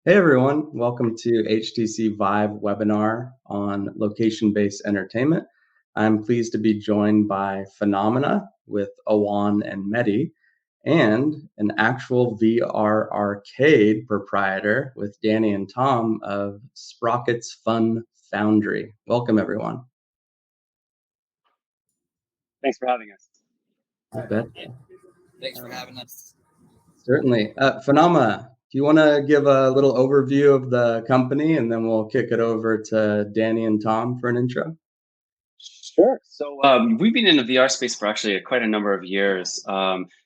Hey everyone, welcome to HTC VIVE webinar on location-based entertainment. I'm pleased to be joined by Phenomena with Awan and Mehdi, and an actual VR arcade proprietor with Danny and Tom of Sprockets Fun Foundry. Welcome everyone. Thanks for having us. I bet. Thanks for having us. Certainly. Phenomena, do you want to give a little overview of the company and then we'll kick it over to Danny and Tom for an intro? Sure. So we've been in the VR space for actually quite a number of years.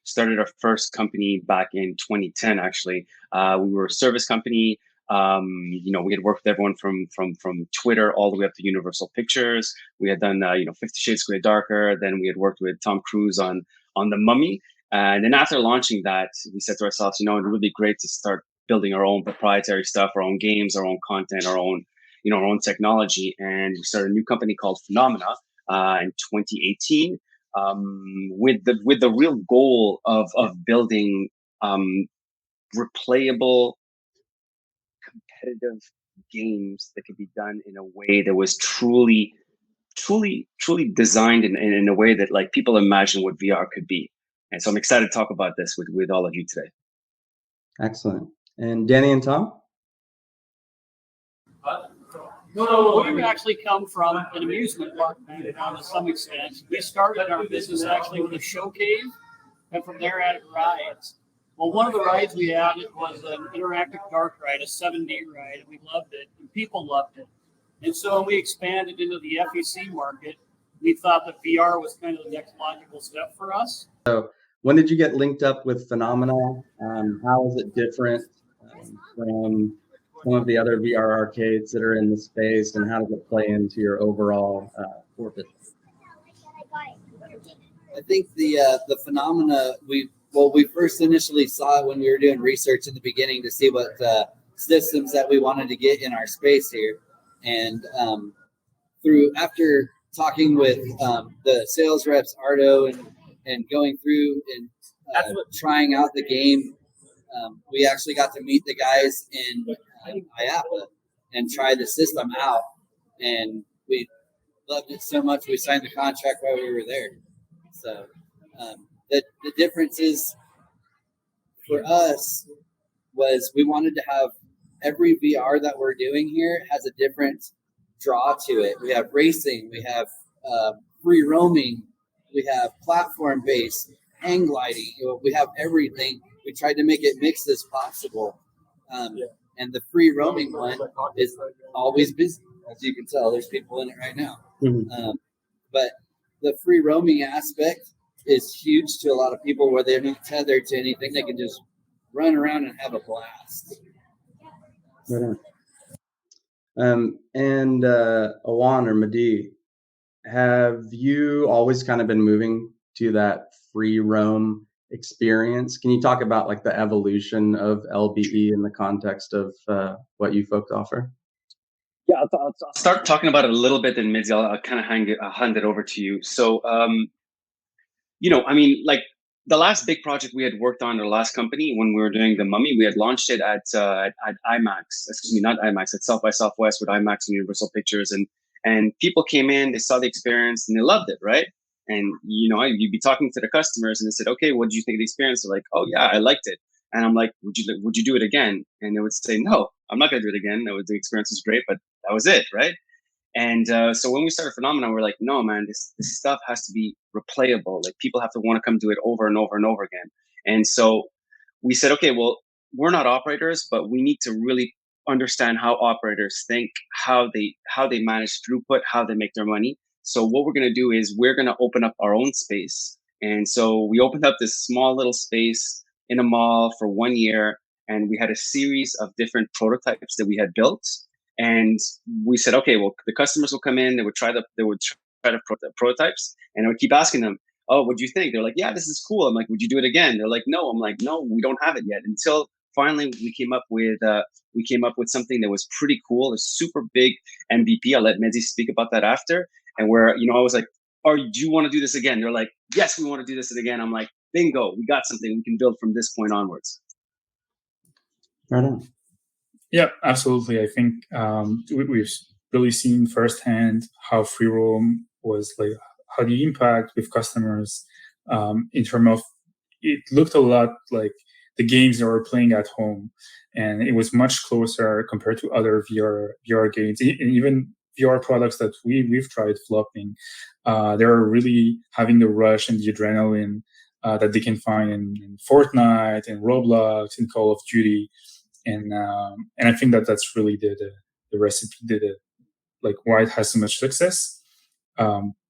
Started our first company back in 2010. Actually, we were a service company. We had worked with everyone from Twitter all the way up to Universal Pictures. We had done 50 Shades Grey Darker. Then we had worked with Tom Cruise on The Mummy. And then after launching that, we said to ourselves, it would be great to start building our own proprietary stuff, our own games, our own content, our own technology. And we started a new company called Phenomena in 2018, with the real goal of building replayable, competitive games that could be done in a way that was truly designed in a way that like people imagine what VR could be. And so I'm excited to talk about this with all of you today. Excellent. And Danny and Tom? No. We actually come from an amusement park background to some extent. We started our business actually with a show cave, and from there added rides. Well, one of the rides we added was an interactive dark ride, a 7D ride, and we loved it, and people loved it. And so when we expanded into the FEC market, we thought that VR was kind of the next logical step for us. So when did you get linked up with Phenomena? How is it different from some of the other VR arcades that are in the space, and how does it play into your overall core business? I think the Phenomena, we first initially saw it when we were doing research in the beginning to see what systems that we wanted to get in our space here. And after talking with the sales reps, Ardo, and going through and trying out the game, we actually got to meet the guys in IAPA and try the system out, and we loved it so much we signed the contract while we were there. So the difference is for us was we wanted to have every VR that we're doing here has a different draw to it. We have racing, we have free roaming, we have platform based, hang gliding. We have everything. We tried to make it mixed as possible. And the free roaming one is always busy. As you can tell, there's people in it right now. Mm-hmm. But the free roaming aspect is huge to a lot of people where they're not tethered to anything. They can just run around and have a blast. Right on. And Awan or Mehdi, have you always kind of been moving to that free roam experience? Can you talk about like the evolution of LBE in the context of what you folks offer? Yeah, I'll start talking about it a little bit, and Midzi, I'll kind of hand it over to you. So, like the last big project we had worked on, our last company, when we were doing The Mummy, we had launched it at IMAX. Excuse me, not IMAX, at South by Southwest with IMAX and Universal Pictures, and people came in, they saw the experience, and they loved it, right? And you'd be talking to the customers, and they said, "Okay, what did you think of the experience?" They're like, "Oh yeah, I liked it." And I'm like, "Would you do it again?" And they would say, "No, I'm not going to do it again. The experience was great, but that was it, right?" And so when we started Phenomena, we're like, "No, man, this stuff has to be replayable. Like people have to want to come do it over and over and over again." And so we said, "Okay, well, we're not operators, but we need to really understand how operators think, how they manage throughput, how they make their money. So what we're going to do is we're going to open up our own space." And so we opened up this small little space in a mall for 1 year, and we had a series of different prototypes that we had built. And we said, "Okay, well, the customers will come in, they would try the prototypes, and I would keep asking them, 'Oh, what do you think?' They're like, 'Yeah, this is cool.' I'm like, 'Would you do it again?' They're like, 'No.' I'm like, 'No, we don't have it yet.' Until finally we came up with something that was pretty cool, a super big MVP. I'll let Mehdi speak about that after. And where I was like, "Oh, do you want to do this again?" They're like, "Yes, we want to do this again." I'm like, "Bingo, we got something we can build from this point onwards." Right on. Yeah, absolutely. I think we've really seen firsthand how free roam was like, how the impact with customers in terms of it looked a lot like the games they were playing at home, and it was much closer compared to other VR games, and even VR products that we've tried flopping. They're really having the rush and the adrenaline that they can find in Fortnite and Roblox and Call of Duty, and I think that that's really the recipe, like why it has so much success.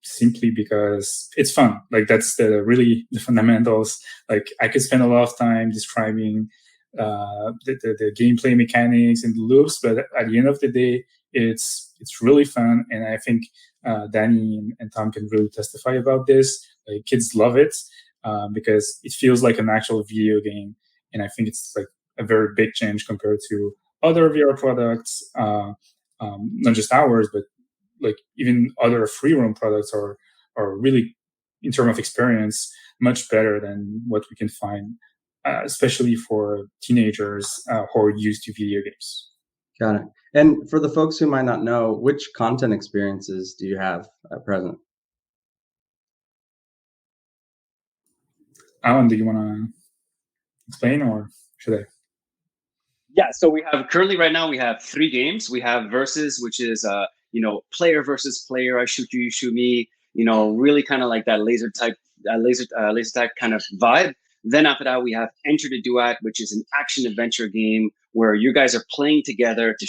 Simply because it's fun. Like that's the fundamentals. Like I could spend a lot of time describing the gameplay mechanics and the loops, but at the end of the day, it's really fun. And I think Danny and Tom can really testify about this. Like kids love it because it feels like an actual video game, and I think it's like a very big change compared to other VR products, not just ours, but like even other free roam products are really, in terms of experience, much better than what we can find, especially for teenagers who are used to video games. Got it. And for the folks who might not know, which content experiences do you have at present? Alan, do you want to explain, or should I? Yeah, so we have currently right now we have 3 games. We have Versus, which is player versus player. I shoot you, you shoot me. Really kind of like that laser tag kind of vibe. Then after that, we have Enter the Duat, which is an action adventure game where you guys are playing together to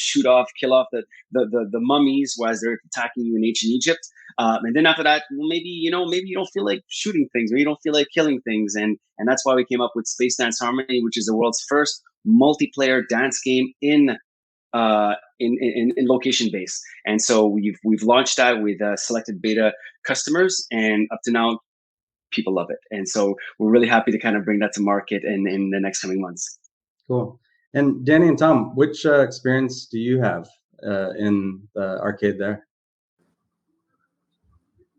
kill off the mummies while they're attacking you in ancient Egypt. And then after that, well, maybe you don't feel like shooting things, or you don't feel like killing things, and that's why we came up with Space Dance Harmony, which is the world's first multiplayer dance game in location based. And so we've launched that with selected beta customers, and up to now, people love it. And so we're really happy to kind of bring that to market in the next coming months. Cool. And Danny and Tom, which experience do you have in the arcade there?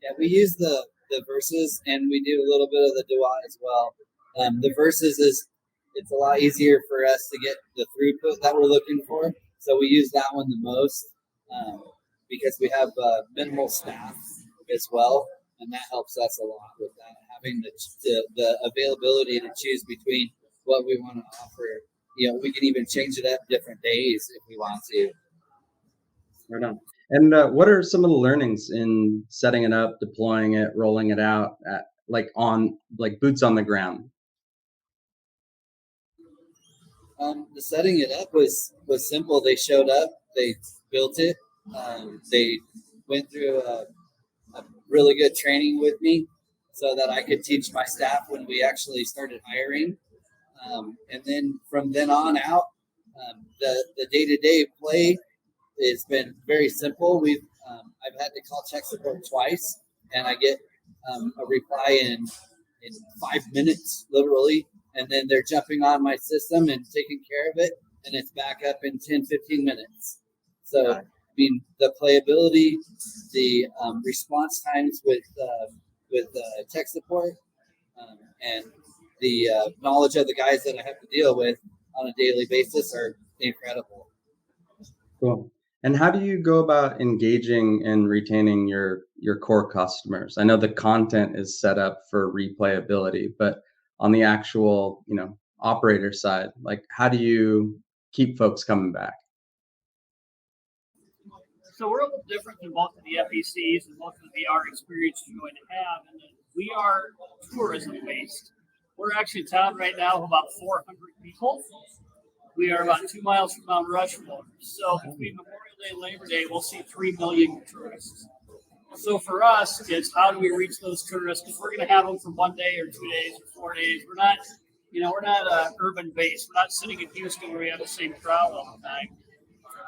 Yeah, we use the Versus, and we do a little bit of the Duat as well. The Versus it's a lot easier for us to get the throughput that we're looking for, so we use that one the most because we have minimal staff as well, and that helps us a lot with that, having the availability to choose between what we want to offer. We can even change it up different days if we want to. Right on. And what are some of the learnings in setting it up, deploying it, rolling it out at boots on the ground? The setting it up was simple. They showed up, they built it, they went through a really good training with me so that I could teach my staff when we actually started hiring. And then from then on out, the day-to-day play has been very simple. I've had to call tech support twice, and I get a reply in 5 minutes, literally. And then they're jumping on my system and taking care of it, and it's back up in 10, 15 minutes. So, the playability, the response times with tech support, and the knowledge of the guys that I have to deal with on a daily basis are incredible. Cool. And how do you go about engaging and retaining your core customers? I know the content is set up for replayability, but on the actual, operator side, like how do you keep folks coming back? So we're a little different than most of the FECs and most of the VR experience you're going to have, and we are tourism based. We're actually in town right now of about 400 people. We are about 2 miles from Mount Rushmore. So between Memorial Day and Labor Day, we'll see 3 million tourists. So for us, it's how do we reach those tourists? Because we're going to have them for 1 day or 2 days or 4 days. We're not urban based. We're not sitting in Houston where we have the same crowd all the time.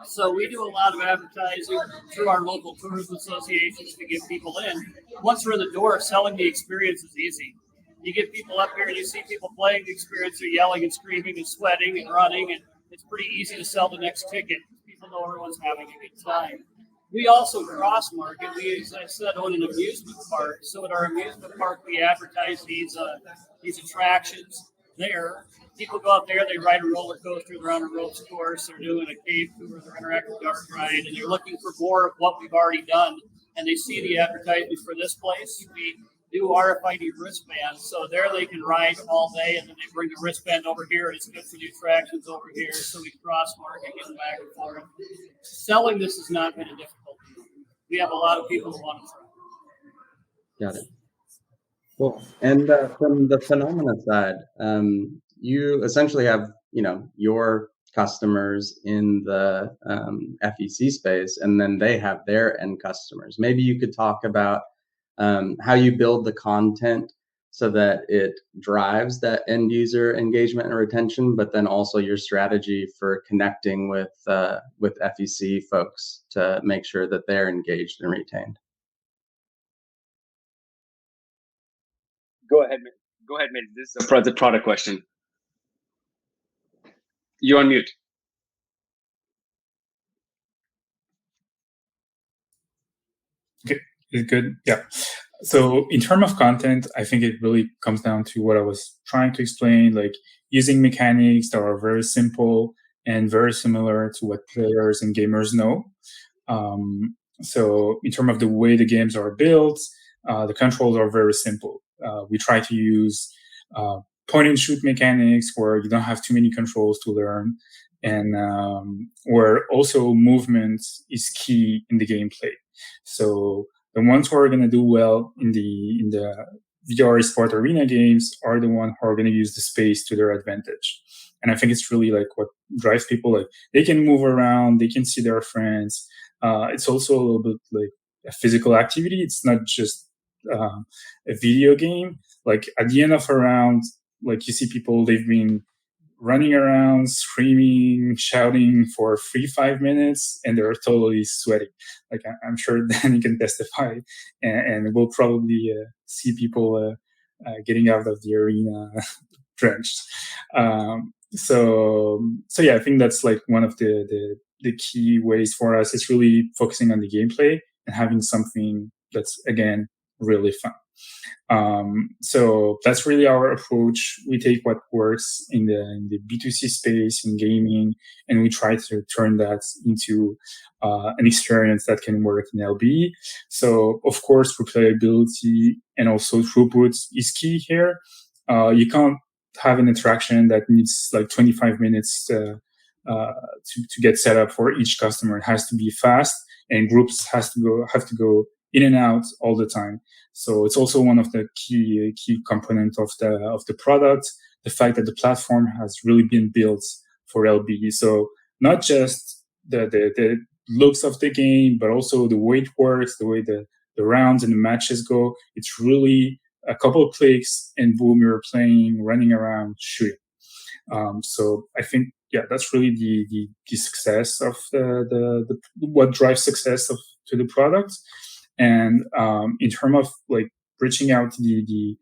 So we do a lot of advertising through our local tourism associations to get people in. Once we're in the door, selling the experience is easy. You get people up here and you see people playing the experience, they're yelling and screaming and sweating and running, and it's pretty easy to sell the next ticket. People know everyone's having a good time. We also cross-market. We, as I said, own an amusement park. So at our amusement park, we advertise these attractions there. people go out there, they ride a roller coaster, they're on a ropes course, they're doing a cave tour, they're interactive dark ride, and they're looking for more of what we've already done. And they see the advertisement for this place. We do RFID wristbands, so there they can ride all day, and then they bring the wristband over here, and it's good for new tractions over here, so we cross market, get back and forth. Selling this has not been a difficult thing. We have a lot of people who want to try. Got it. Cool. And from the Phenomena side, you essentially have, your customers in the FEC space, and then they have their end customers. Maybe you could talk about how you build the content so that it drives that end user engagement and retention, but then also your strategy for connecting with FEC folks to make sure that they're engaged and retained. Go ahead, mate. This is the product question. You're on mute. Okay, is good? Yeah. So in terms of content, I think it really comes down to what I was trying to explain, like using mechanics that are very simple and very similar to what players and gamers know. So in terms of the way the games are built, the controls are very simple. We try to use point and shoot mechanics where you don't have too many controls to learn, and where also movement is key in the gameplay. So the ones who are going to do well in the VR eSport arena games are the ones who are going to use the space to their advantage. And I think it's really like what drives people. Like they can move around, they can see their friends. It's also a little bit like a physical activity. It's not just a video game. Like at the end of a round, like you see people, they've been running around, screaming, shouting for 5 minutes, and they're totally sweating. Like I'm sure Danny can testify, and we'll probably see people getting out of the arena drenched. So yeah, I think that's like one of the key ways for us. It's really focusing on the gameplay and having something that's, again, really fun. So that's really our approach. We take what works in the B2C space in gaming, and we try to turn that into an experience that can work in LB. So of course, replayability and also throughput is key here. You can't have an interaction that needs like 25 minutes to get set up for each customer. It has to be fast, and groups have to go in and out all the time. So it's also one of the key components of the product, the fact that the platform has really been built for LB. So not just the looks of the game, but also the way it works, the way the rounds and the matches go. It's really a couple of clicks and boom, you're playing, running around, shooting. So I think, yeah, that's really the success of the what drives success to the product. And in terms of like reaching out to the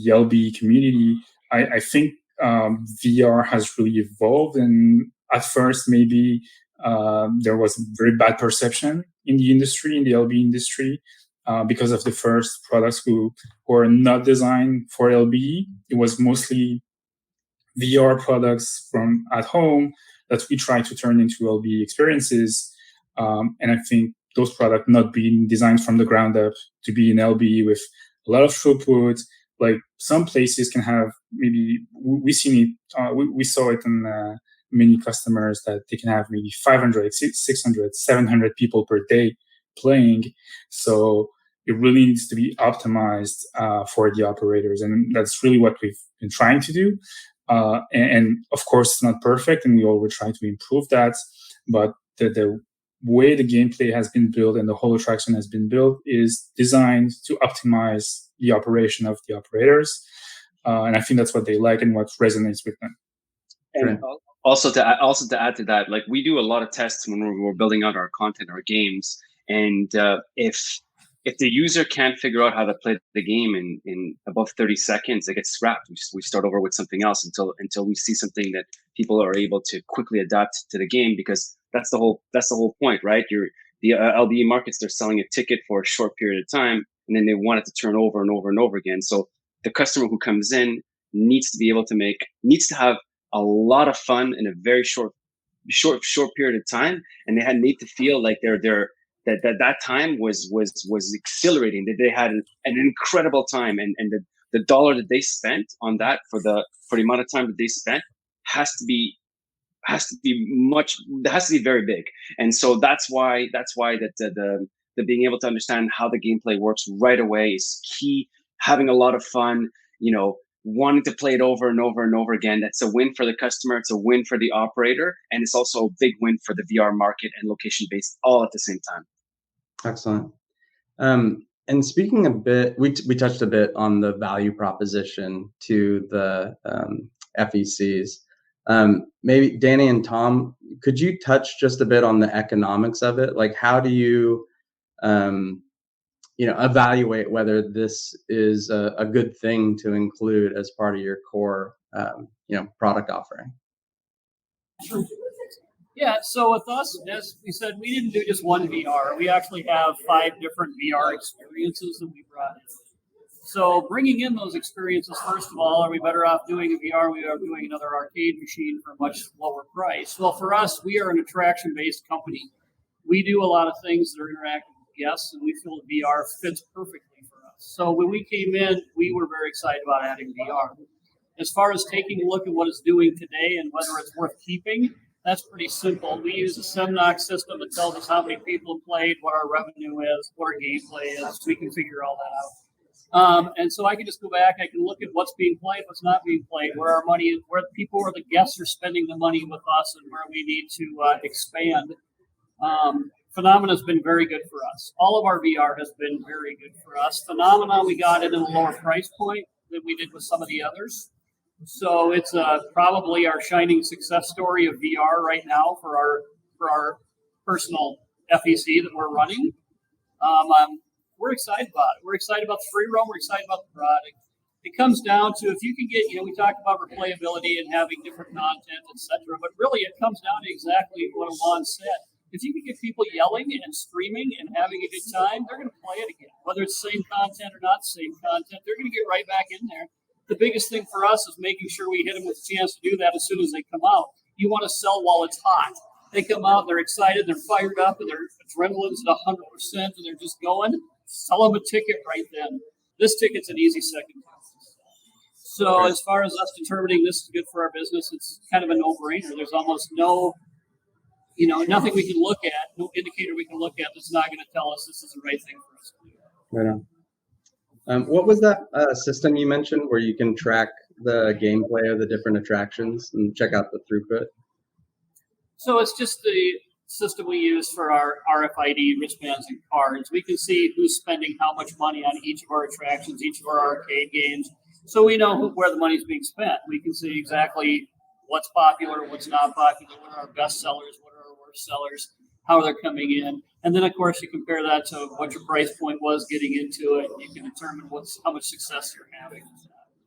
LB community, I think VR has really evolved. And at first, maybe there was a very bad perception in the industry, in the LB industry, because of the first products who were not designed for LB. It was mostly VR products from at home that we try to turn into LB experiences. And I think those products not being designed from the ground up to be in LB with a lot of throughput. Like some places can have maybe we saw it in many customers that they can have maybe 500, 600, 700 people per day playing. So it really needs to be optimized for the operators, and that's really what we've been trying to do. And of course, it's not perfect, and we always try to improve that. But the way the gameplay has been built and the whole attraction has been built is designed to optimize the operation of the operators. And I think that's what they like and what resonates with them. And also to add to that, like we do a lot of tests when we're building out our content, our games. And if the user can't figure out how to play the game in above 30 seconds, it gets scrapped. We start over with something else until we see something that people are able to quickly adapt to the game, because that's the whole point, right? The LBE markets, they're selling a ticket for a short period of time, and then they want it to turn over and over and over again. So the customer who comes in needs to have a lot of fun in a very short period of time, and they had need to feel like that time was exhilarating, that they had an incredible time, and the dollar that they spent on that for the amount of time that they spent has to be very big. And so that's why that the being able to understand how the gameplay works right away is key. Having a lot of fun, wanting to play it over and over and over again. That's a win for the customer. It's a win for the operator. And it's also a big win for the VR market and location-based all at the same time. Excellent. And speaking a bit, we touched a bit on the value proposition to the FECs. Maybe Danny and Tom, could you touch just a bit on the economics of it? Like, how do you, evaluate whether this is a good thing to include as part of your core, product offering? Yeah, so with us, as we said, we didn't do just one VR. We actually have 5 different VR experiences that we brought in. So bringing in those experiences, first of all, are we better off doing a VR? We are doing another arcade machine for a much lower price. Well, for us, we are an attraction-based company. We do a lot of things that are interactive with guests, and we feel that VR fits perfectly for us. So when we came in, we were very excited about adding VR. As far as taking a look at what it's doing today and whether it's worth keeping, that's pretty simple. We use a Semnox system that tells us how many people have played, what our revenue is, what our gameplay is. We can figure all that out. And so I can just go back, I can look at what's being played, what's not being played, where our money is, where the guests are spending the money with us, and where we need to expand. Phenomena has been very good for us. All of our VR has been very good for us. Phenomena, we got it at a lower price point than we did with some of the others. So it's probably our shining success story of VR right now for our personal FEC that we're running. We're excited about it. We're excited about the free roam. We're excited about the product. It comes down to if you can get, we talked about replayability and having different content, etc. But really, it comes down to exactly what Alon said. If you can get people yelling and screaming and having a good time, they're going to play it again. Whether it's the same content or not the same content, they're going to get right back in there. The biggest thing for us is making sure we hit them with a chance to do that as soon as they come out. You want to sell while it's hot. They come out, they're excited, they're fired up, and their adrenaline's at 100%, and they're just going. Sell them a ticket right then. This ticket's an easy second. So as far as us determining this is good for our business, it's kind of a no-brainer. There's almost no, nothing we can look at, no indicator we can look at that's not going to tell us this is the right thing for us to do. Right on. What was that system you mentioned where you can track the gameplay of the different attractions and check out the throughput? So it's just the system we use for our RFID wristbands and cards. We can see who's spending how much money on each of our attractions, each of our arcade games. So we know where the money's being spent. We can see exactly what's popular, what's not popular, what are our best sellers, what are our worst sellers, how they're coming in. And then, of course, you compare that to what your price point was getting into it. You can determine how much success you're having.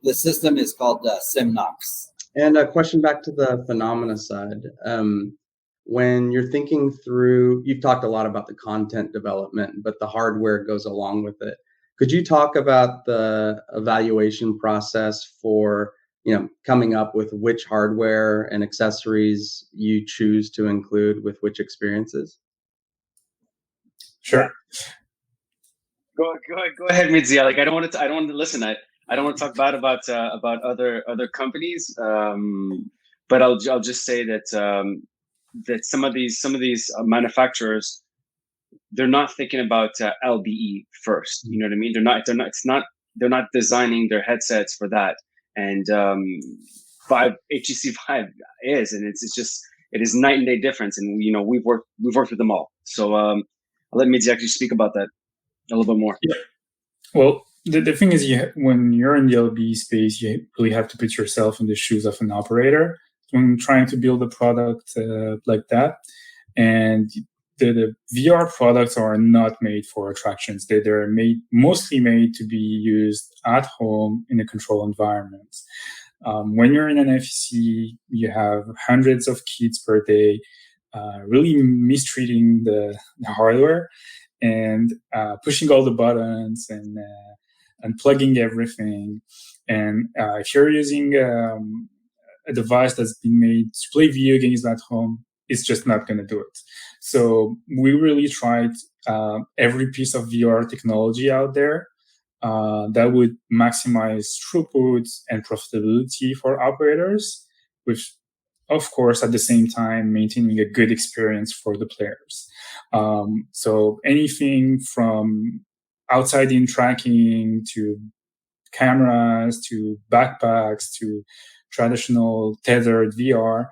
The system is called Semnox. And a question back to the Phenomena side. When you're thinking through, you've talked a lot about the content development, but the hardware goes along with it. Could you talk about the evaluation process for, coming up with which hardware and accessories you choose to include with which experiences? Sure. Go ahead, Mitzi. Like I don't want to listen. I don't want to talk bad about other companies. But I'll just say that that some of these manufacturers, they're not thinking about LBE first. You know what I mean? They're not designing their headsets for that. And HTC Vive is, and it is night and day difference. And we've worked with them all. So I'll let Mitzi actually speak about that a little bit more. Yeah. Well, the thing is, when you're in the LBE space, you really have to put yourself in the shoes of an operator when trying to build a product like that. And the VR products are not made for attractions. They're mostly made to be used at home in a controlled environment. When you're in an FEC, you have hundreds of kids per day, really mistreating the hardware and pushing all the buttons and plugging everything. And if you're using a device that's been made to play video games at home is just not going to do it. So we really tried every piece of VR technology out there that would maximize throughput and profitability for operators, with, of course, at the same time, maintaining a good experience for the players. So anything from outside-in tracking to cameras to backpacks to traditional tethered VR.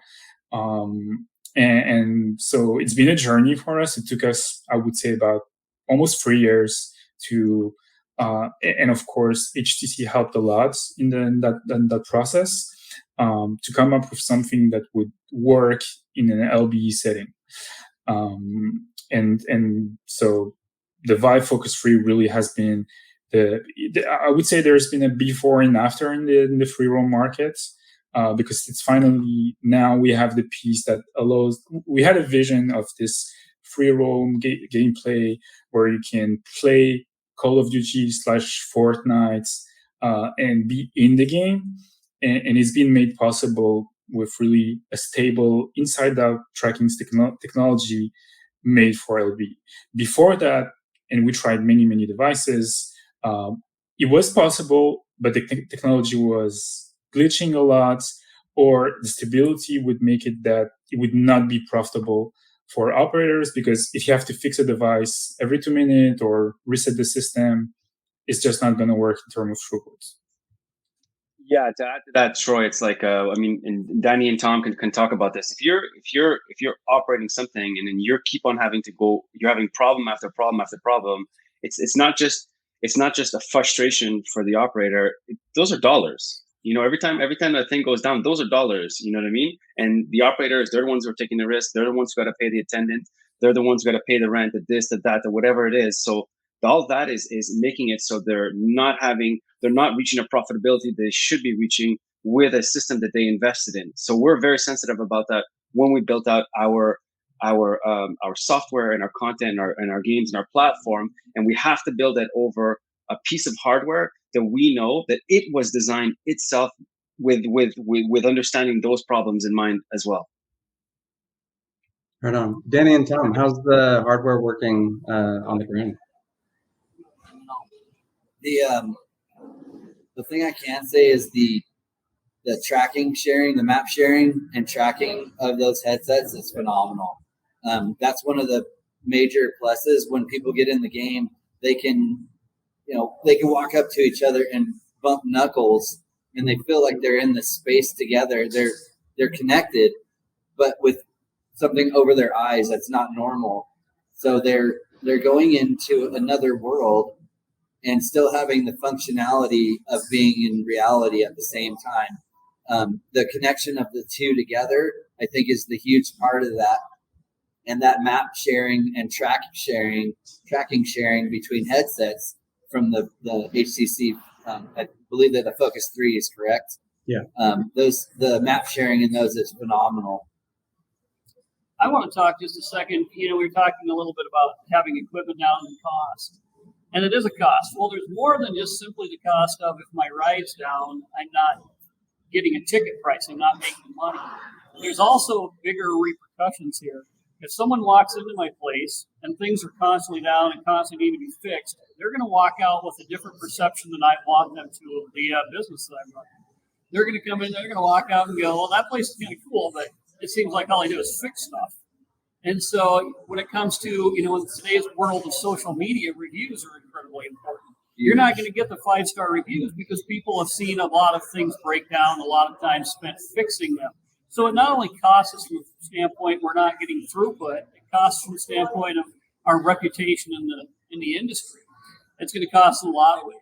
And so it's been a journey for us. It took us, I would say, about almost 3 years to, and of course, HTC helped a lot in that process to come up with something that would work in an LBE setting. And so the VIVE Focus 3 really has been I would say there's been a before and after in the free roam market, because it's finally, now we have the piece that allows, we had a vision of this free roam gameplay where you can play Call of Duty / Fortnite and be in the game. And it's been made possible with really a stable inside-out tracking technology made for LB. Before that, and we tried many devices, it was possible, but the technology was glitching a lot, or the stability would make it that it would not be profitable for operators, because if you have to fix a device every 2 minutes or reset the system, it's just not going to work in terms of throughput. Yeah, to add to that, Troy, it's like I mean, and Danny and Tom can talk about this. If you're operating something and then you keep on having to go, you're having problem after problem after problem. It's not just a frustration for the operator. Those are dollars. You know, every time that thing goes down, those are dollars. You know what I mean? And the operators, they're the ones who are taking the risk. They're the ones who got to pay the attendant. They're the ones who got to pay the rent, the this, the that, the whatever it is. So all that is making it so they're not reaching a profitability they should be reaching with a system that they invested in. So we're very sensitive about that when we built out our software and our content and our games and our platform, and we have to build it over a piece of hardware that we know that it was designed itself with understanding those problems in mind as well. Right on. Danny and Tom, how's the hardware working on the ground? The thing I can say is the tracking sharing, the map sharing and tracking of those headsets is phenomenal. That's one of the major pluses. When people get in the game, they can walk up to each other and bump knuckles, and they feel like they're in the space together. They're connected, but with something over their eyes that's not normal. So they're going into another world and still having the functionality of being in reality at the same time. The connection of the two together, I think, is the huge part of that. And that map sharing and tracking sharing between headsets from the HTC, I believe that the Focus 3 is correct. Yeah. The map sharing in those is phenomenal. I want to talk just a second. We were talking a little bit about having equipment down in cost. And it is a cost. Well, there's more than just simply the cost of, if my ride's down, I'm not getting a ticket price, I'm not making money. There's also bigger repercussions here. If someone walks into my place and things are constantly down and constantly need to be fixed, they're going to walk out with a different perception than I want them to of the business that I'm running. They're going to come in, they're going to walk out and go, well, that place is kind of cool, but it seems like all I do is fix stuff. And so when it comes to, in today's world of social media, reviews are incredibly important. You're not going to get the 5-star reviews because people have seen a lot of things break down, a lot of time spent fixing them. So it not only costs us from the standpoint we're not getting throughput, it costs from the standpoint of our reputation in the industry. It's going to cost in a lot of ways.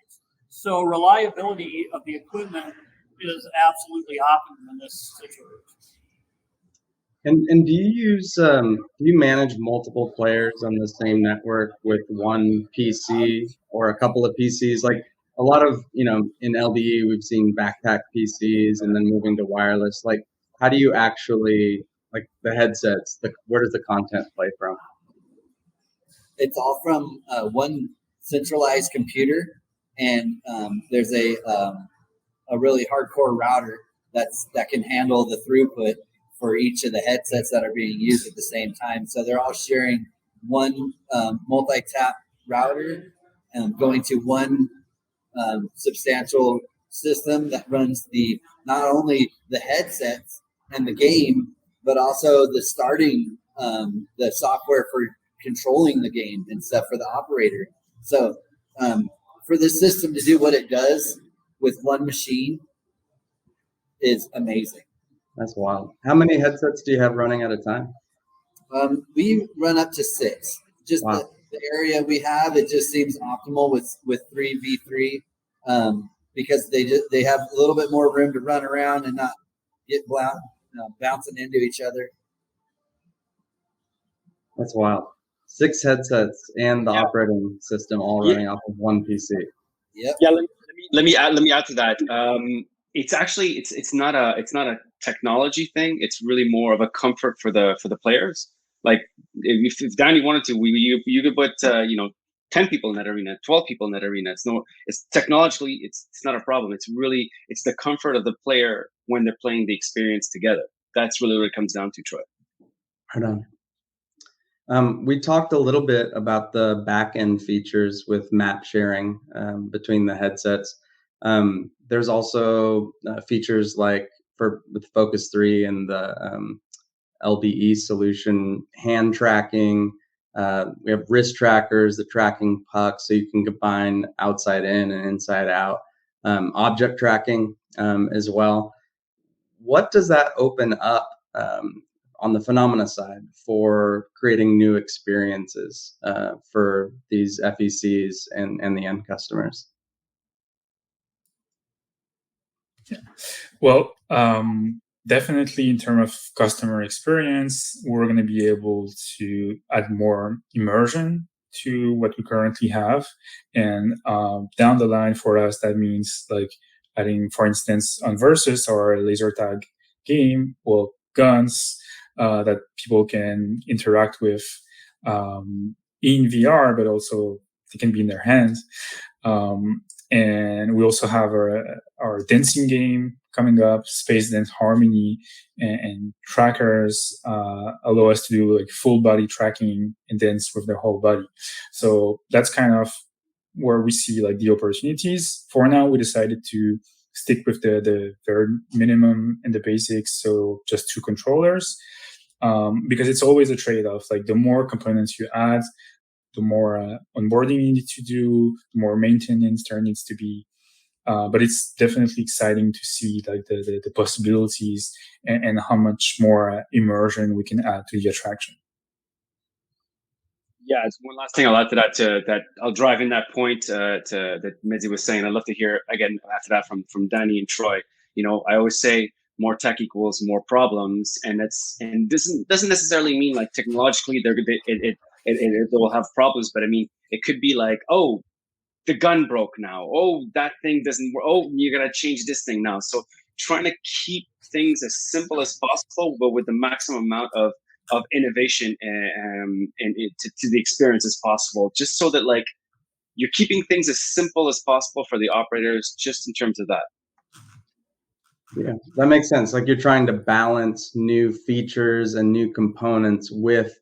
So reliability of the equipment is absolutely optimum in this situation. And do you manage multiple players on the same network with one PC or a couple of PCs? Like a lot of, in LBE, we've seen backpack PCs and then moving to wireless. Like, how do you actually, like the headsets, where does the content play from? It's all from one centralized computer, and there's a really hardcore router that can handle the throughput for each of the headsets that are being used at the same time. So they're all sharing one multi-tap router, going to one substantial system that runs not only the headsets and the game, but also the starting the software for controlling the game and stuff for the operator. So for this system to do what it does with one machine is amazing. That's wild. How many headsets do you have running at a time? We run up to 6. Just wow. the area we have, it just seems optimal with 3v3 because they have a little bit more room to run around and not get bouncing into each other. That's wild. 6 headsets and the operating system all running off of one PC. Yep. Yeah. Let me add to that. It's actually it's not a technology thing. It's really more of a comfort for the players. Like if Danny wanted to, you could put 10 people in that arena, 12 people in that arena. It's technologically it's not a problem. It's the comfort of the player when they're playing the experience together. That's really what it comes down to, Troy. Right on. We talked a little bit about the back-end features with map sharing between the headsets. There's also features like with Focus 3 and the LBE solution, hand tracking. We have wrist trackers, the tracking pucks, so you can combine outside in and inside out. Object tracking as well. What does that open up on the Phenomena side for creating new experiences for these FECs and the end customers? Yeah. Well, definitely in terms of customer experience, we're going to be able to add more immersion to what we currently have. And down the line for us, that means like adding, for instance, on Versus or laser tag game, well, guns that people can interact with in VR, but also they can be in their hands. And we also have our dancing game coming up, Space Dance Harmony, and trackers allow us to do like full body tracking and dance with their whole body. So that's kind of where we see like the opportunities. For now, we decided to stick with the very minimum and the basics, so just 2 controllers, because it's always a trade-off. Like the more components you add, the more onboarding you need to do, the more maintenance there needs to be. But it's definitely exciting to see like the possibilities and how much more immersion we can add to the attraction. Yeah, it's one last thing I'll add to that I'll drive in that point that Mezzi was saying. I'd love to hear again after that from Danny and Troy. I always say more tech equals more problems, and this doesn't necessarily mean like technologically it will have problems, but I mean it could be like, oh, the gun broke now. Oh, that thing doesn't work. Oh, you're gonna change this thing now. So trying to keep things as simple as possible, but with the maximum amount of innovation and to the experience as possible, just so that like you're keeping things as simple as possible for the operators, just in terms of that. Yeah, that makes sense. Like you're trying to balance new features and new components with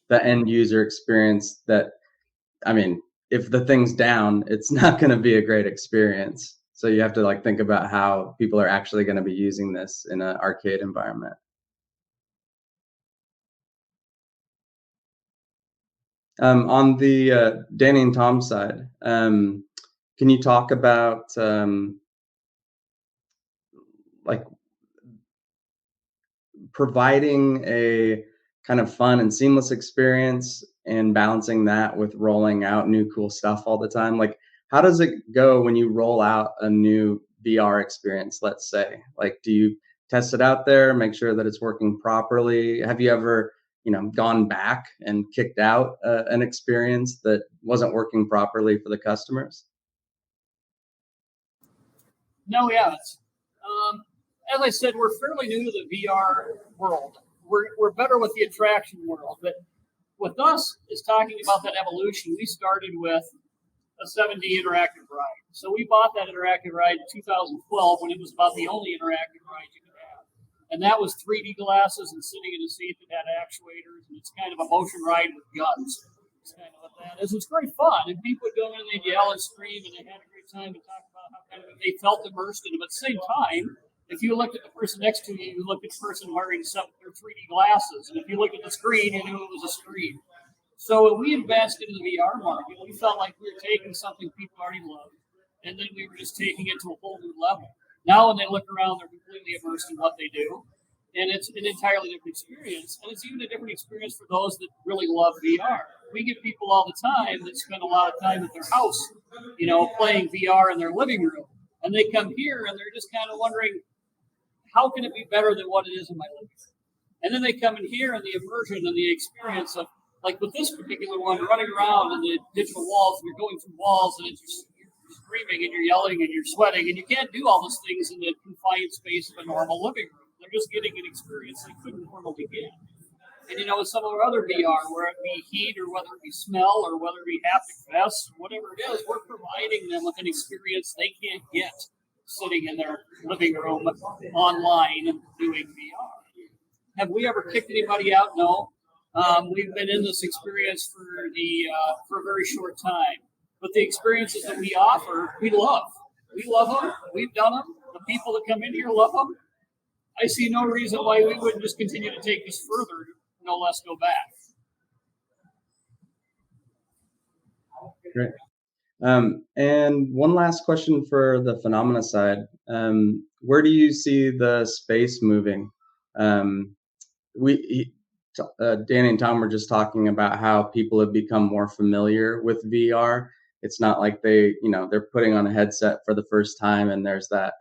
the end user experience that, I mean, if the thing's down, it's not going to be a great experience. So you have to like think about how people are actually going to be using this in an arcade environment. On the Danny and Tom side, can you talk about like providing a kind of fun and seamless experience and balancing that with rolling out new cool stuff all the time? Like, how does it go when you roll out a new VR experience, let's say? Like, do you test it out there, make sure that it's working properly? Have you ever, gone back and kicked out an experience that wasn't working properly for the customers? No, we haven't. As I said, we're fairly new to the VR world. We're better with the attraction world, but with us is talking about that evolution. We started with a 7D interactive ride. So we bought that interactive ride in 2012 when it was about the only interactive ride you And that was 3D glasses and sitting in a seat that had actuators, and it's kind of a motion ride with guns. It's kind of what that is. It's great fun, and people would go in and they'd yell and scream, and they had a great time and talk about how kind of they felt immersed in them. At the same time, if you looked at the person next to you, you looked at the person wearing their 3D glasses, and if you looked at the screen, you knew it was a screen. So when we advanced into the VR market, we felt like we were taking something people already loved, and then we were just taking it to a whole new level. Now when they look around, they're completely immersed in what they do, and it's an entirely different experience. And it's even a different experience for those that really love VR. We get people all the time that spend a lot of time at their house, playing VR in their living room, and they come here and they're just kind of wondering, how can it be better than what it is in my living room? And then they come in here and the immersion and the experience of, like with this particular one, running around in the digital walls, and you're going through walls, and it's just screaming and you're yelling and you're sweating, and you can't do all those things in the confined space of a normal living room. They're just getting an experience they couldn't normally get. And with some of our other VR, where it be heat or whether it be smell or whether it be haptic vests, whatever it is, we're providing them with an experience they can't get sitting in their living room online and doing VR. Have we ever kicked anybody out? No. We've been in this experience for a very short time. But the experiences that we offer, we love. We love them. We've done them. The people that come in here love them. I see no reason why we wouldn't just continue to take this further, no less go back. Great. And one last question for the Phenomena side. Where do you see the space moving? Danny and Tom were just talking about how people have become more familiar with VR. It's not like they're putting on a headset for the first time and there's that,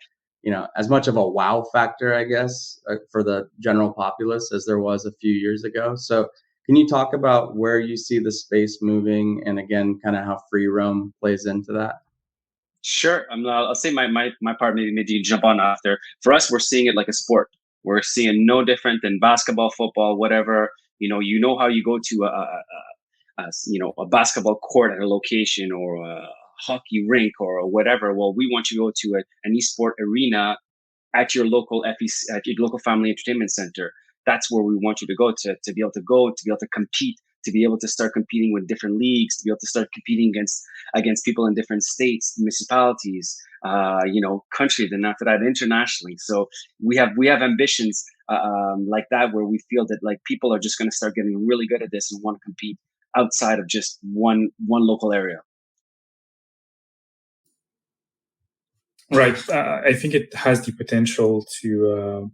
as much of a wow factor, I guess, for the general populace as there was a few years ago. So can you talk about where you see the space moving and again, kind of how free roam plays into that? Sure. I'll say my part, maybe you jump on after. For us, we're seeing it like a sport. We're seeing no different than basketball, football, whatever. You know how you go to a basketball court at a location or a hockey rink or whatever. Well, we want you to go to an eSport arena at your local FEC, at your local Family Entertainment Center. That's where we want you to go to be able to compete, to be able to start competing with different leagues, to be able to start competing against people in different states, municipalities, countries, and after that internationally. So we have ambitions like that, where we feel that like people are just going to start getting really good at this and want to compete outside of just one local area. Right. I think it has the potential to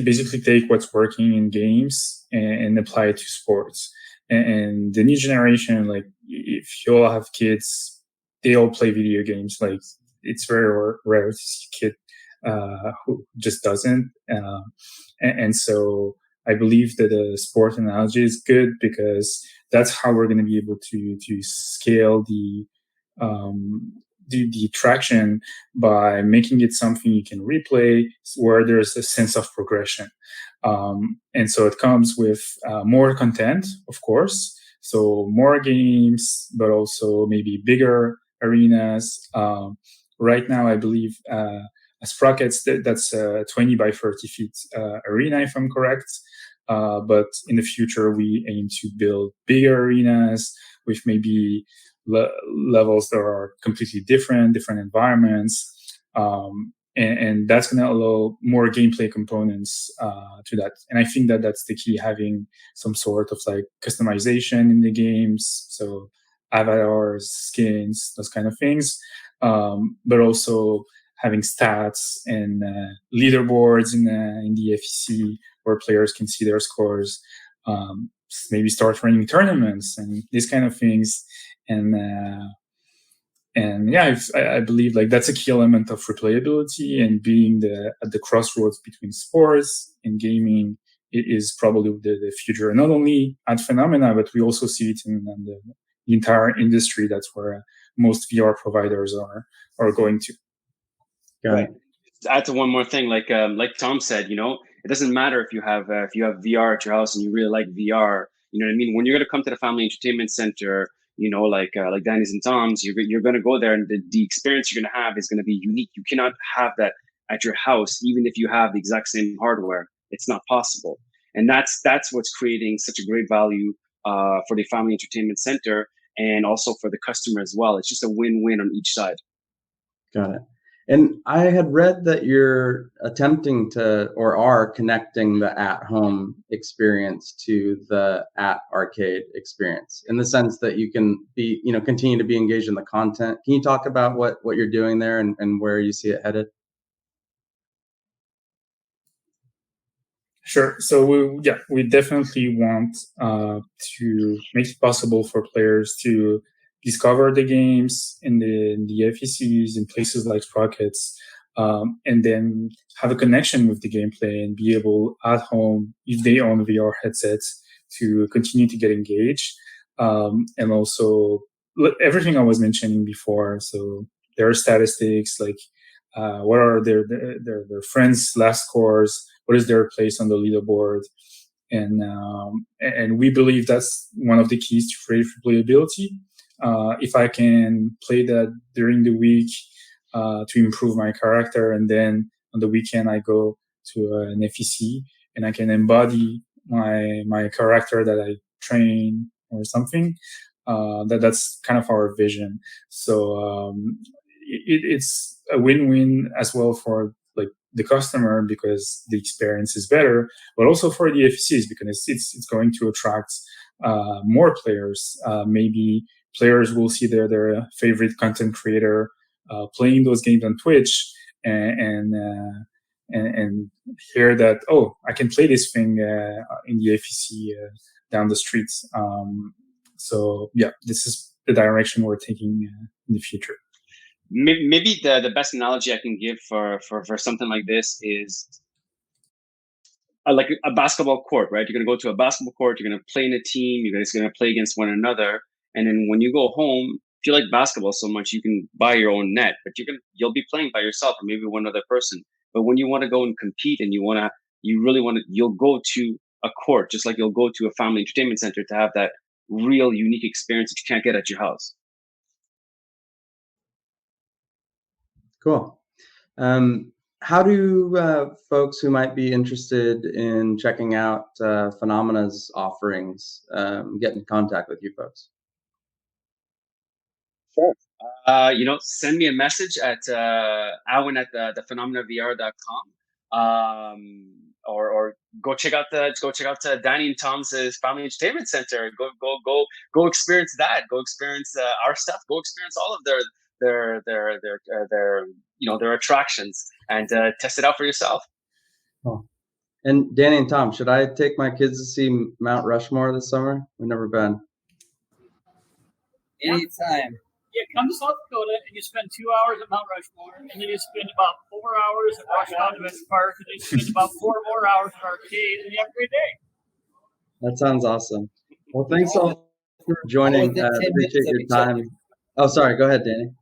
basically take what's working in games and apply it to sports. And the new generation, like if you all have kids, they all play video games. Like it's very rare to see a kid who just doesn't. And so I believe that the sport analogy is good because that's how we're going to be able to scale the attraction by making it something you can replay where there's a sense of progression. And so it comes with more content, of course. So more games, but also maybe bigger arenas. Right now, I believe Sprockets, that's a 20 by 30 feet arena, if I'm correct. But in the future, we aim to build bigger arenas with maybe levels that are completely different environments. And that's going to allow more gameplay components to that. And I think that that's the key, having some sort of like customization in the games. So avatars, skins, those kind of things. But also having stats and leaderboards in the FEC where players can see their scores, maybe start running tournaments and these kind of things. And yeah, I believe like that's a key element of replayability, and being at the crossroads between sports and gaming is probably the future. Not only at Phenomena, but we also see it in the entire industry. That's where most VR providers are going to. Right. To add to one more thing, like Tom said, it doesn't matter if you have VR at your house and you really like VR. You know what I mean? When you're going to come to the Family Entertainment Center, like Danny's and Tom's, you're going to go there, and the experience you're going to have is going to be unique. You cannot have that at your house, even if you have the exact same hardware. It's not possible. And that's what's creating such a great value for the Family Entertainment Center and also for the customer as well. It's just a win-win on each side. Got it. And I had read that you're attempting to, or are connecting the at-home experience to the at-arcade experience, in the sense that you can be, continue to be engaged in the content. Can you talk about what you're doing there and where you see it headed? Sure. So we definitely want to make it possible for players to discover the games in the FECs in places like Sprockets, and then have a connection with the gameplay and be able at home, if they own VR headsets, to continue to get engaged. And also everything I was mentioning before. So there are statistics like what are their friends' last scores, what is their place on the leaderboard, and we believe that's one of the keys to free replayability. If I can play that during the week to improve my character, and then on the weekend I go to an FEC and I can embody my character that I train or something, that's kind of our vision. So it's a win-win as well for like the customer, because the experience is better, but also for the FECs because it's going to attract more players. Maybe players will see their favorite content creator playing those games on Twitch and hear that, oh, I can play this thing in the FEC down the streets. So yeah, this is the direction we're taking in the future. Maybe the best analogy I can give for something like this is like a basketball court, right? You're going to go to a basketball court, you're going to play in a team, you guys are going to play against one another. And then when you go home, if you like basketball so much, you can buy your own net, but you'll be playing by yourself or maybe one other person. But when you want to go and compete and you'll go to a court, just like you'll go to a family entertainment center to have that real unique experience that you can't get at your house. Cool. How do folks who might be interested in checking out Phenomena's offerings get in contact with you folks? Sure. Send me a message at Alan at the phenomenavr.com, or go check out Danny and Tom's Family Entertainment Center. Go experience that. Go experience our stuff. Go experience all of their attractions and test it out for yourself. Oh. And Danny and Tom, should I take my kids to see Mount Rushmore this summer? We've never been. Anytime. Yeah, come to South Dakota and you spend 2 hours at Mount Rushmore, and then you spend about 4 hours at Rush Mountain Park, and then you spend about 4 more hours at arcade, and you have a great day. That sounds awesome. Well, thanks all for joining. Appreciate your time. Oh, sorry. Go ahead, Danny.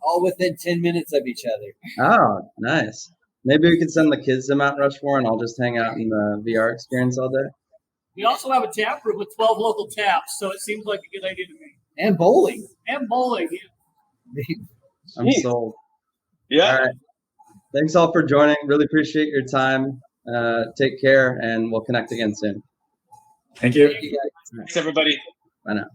All within 10 minutes of each other. Oh, nice. Maybe we could send the kids to Mount Rushmore and I'll just hang out in the VR experience all day. We also have a tap room with 12 local taps, so it seems like a good idea to me. And bowling. Yeah. I'm sold. Yeah. All right. Thanks all for joining. Really appreciate your time. Take care, and we'll connect again soon. Thank you. Thank you guys. Thanks, everybody. Bye now.